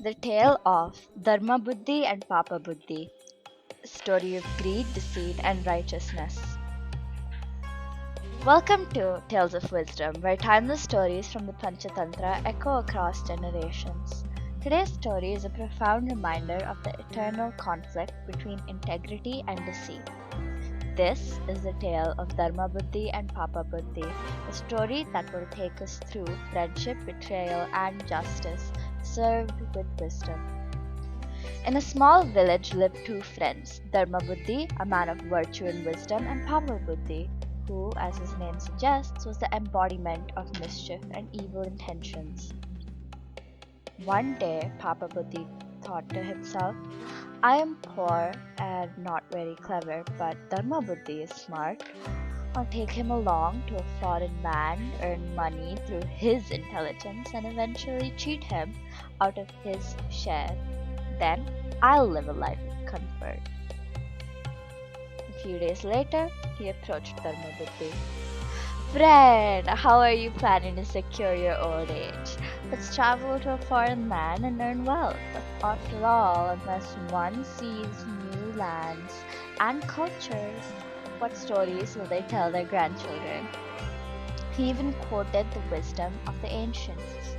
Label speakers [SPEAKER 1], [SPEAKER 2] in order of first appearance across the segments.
[SPEAKER 1] The Tale of Dharmabuddhi and Paapabudhi, story of greed, deceit, and righteousness. Welcome to Tales of Wisdom, where timeless stories from the Panchatantra echo across generations. Today's story is a profound reminder of the eternal conflict between integrity and deceit. This is the tale of Dharmabuddhi and Paapabudhi, a story that will take us through friendship, betrayal, and justice, served with wisdom. In a small village lived two friends, Dharmabuddhi, a man of virtue and wisdom, and Paapabudhi, who, as his name suggests, was the embodiment of mischief and evil intentions. One day, Paapabudhi thought to himself, I am poor and not very clever, but Dharmabuddhi is smart. I'll take him along to a foreign land, earn money through his intelligence, and eventually cheat him out of his share. Then I'll live a life of comfort. A few days later, he approached Dharmabuddhi. Friend, how are you planning to secure your old age? Let's travel to a foreign land and earn wealth. After all, unless one sees new lands and cultures, what stories will they tell their grandchildren? He even quoted the wisdom of the ancients.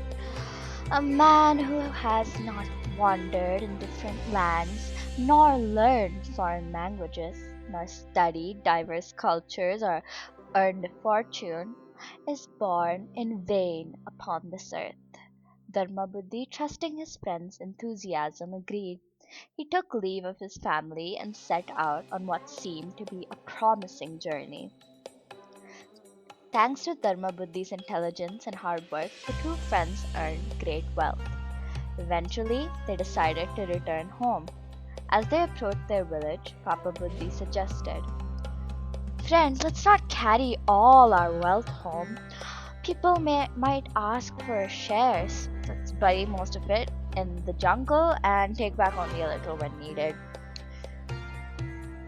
[SPEAKER 1] A man who has not wandered in different lands, nor learned foreign languages, nor studied diverse cultures, or earned a fortune, is born in vain upon this earth. Dharmabuddhi, trusting his friend's enthusiasm, agreed. He took leave of his family and set out on what seemed to be a promising journey. Thanks to Dharmabuddhi's intelligence and hard work, the two friends earned great wealth. Eventually, they decided to return home. As they approached their village, Paapabudhi suggested, Friends, let's not carry all our wealth home. People might ask for shares. Let's bury most of it in the jungle and take back only a little when needed.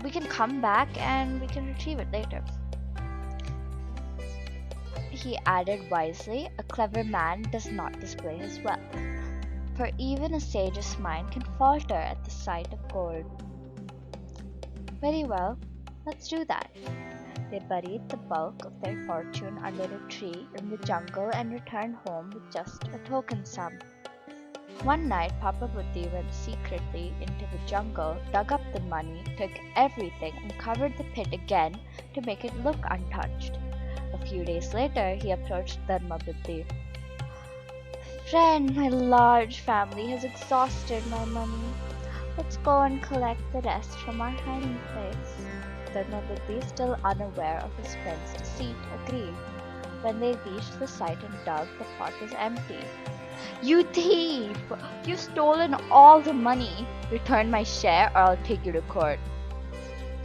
[SPEAKER 1] We can come back and we can retrieve it later. He added wisely, a clever man does not display his wealth, for even a sage's mind can falter at the sight of gold. Very well, let's do that. They buried the bulk of their fortune under a tree in the jungle and returned home with just a token sum. One night, Paapabudhi went secretly into the jungle, dug up the money, took everything, and covered the pit again to make it look untouched. A few days later, he approached Dharmabuddhi. Friend, my large family has exhausted my money. Let's go and collect the rest from our hiding place. Dharmabuddhi, still unaware of his friend's deceit, agreed. When they reached the site and dug, the pot was empty. You thief! You've stolen all the money. Return my share or I'll take you to court.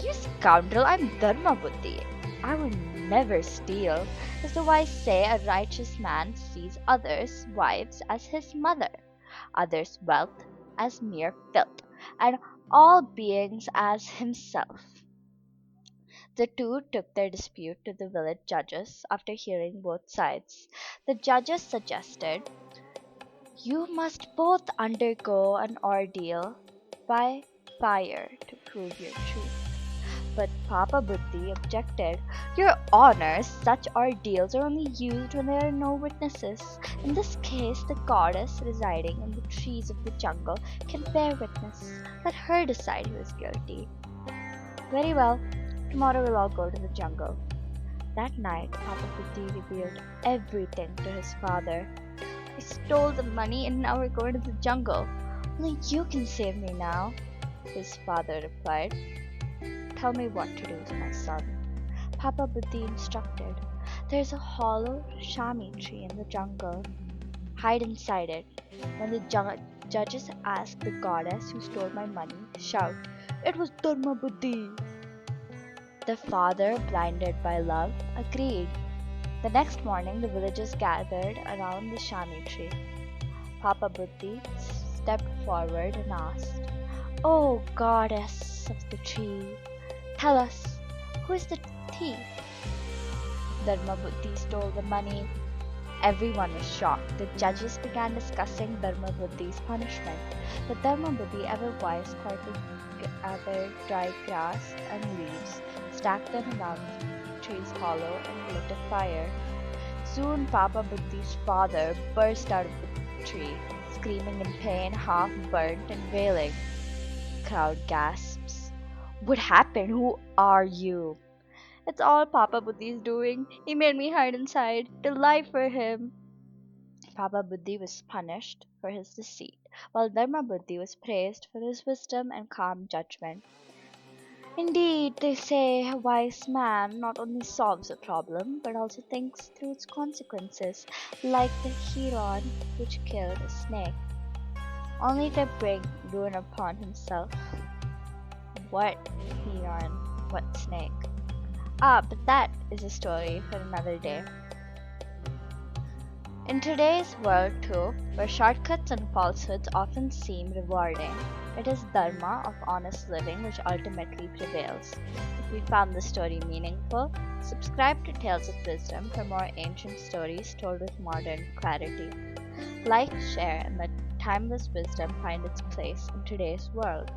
[SPEAKER 1] You scoundrel, I'm Dharmabuddhi. I will never steal. As the wise say, a righteous man sees others' wives as his mother, others' wealth as mere filth, and all beings as himself. The two took their dispute to the village judges after hearing both sides. The judges suggested, You must both undergo an ordeal by fire to prove your truth. But Paapabudhi objected, Your Honor, such ordeals are only used when there are no witnesses. In this case, the goddess residing in the trees of the jungle can bear witness. Let her decide who is guilty. Very well. Tomorrow we'll all go to the jungle. That night, Paapabudhi revealed everything to his father. I stole the money and now we're going to the jungle. Only you can save me now, his father replied. Tell me what to do with my son. Paapabudhi instructed. There's a hollow shami tree in the jungle. Hide inside it. When the judges ask the goddess who stole my money, shout, It was Dharmabuddhi. The father, blinded by love, agreed. The next morning, the villagers gathered around the shami tree. Paapabudhi stepped forward and asked, O goddess of the tree, tell us, who is the thief? Dharmabuddhi stole the money. Everyone was shocked. The judges began discussing Dharmabuddhi's punishment. But Dharmabuddhi, ever wise, quietly gathered dry grass and leaves, stacked them around the tree's hollow, and lit a fire. Soon Papabuddhi's father burst out of the tree, screaming in pain, half burnt and wailing. Crowd gasps. What happened? Who are you? It's all Papa Buddhi's doing. He made me hide inside. To lie for him. Papa Buddhi was punished for his deceit, while Dharma Buddhi was praised for his wisdom and calm judgment. Indeed, they say a wise man not only solves a problem but also thinks through its consequences, like the heron which killed a snake, only to bring ruin upon himself. What heron? What snake? But that is a story for another day. In today's world, too, where shortcuts and falsehoods often seem rewarding, it is Dharma of honest living which ultimately prevails. If you found this story meaningful, subscribe to Tales of Wisdom for more ancient stories told with modern clarity. Like, share, and let timeless wisdom find its place in today's world.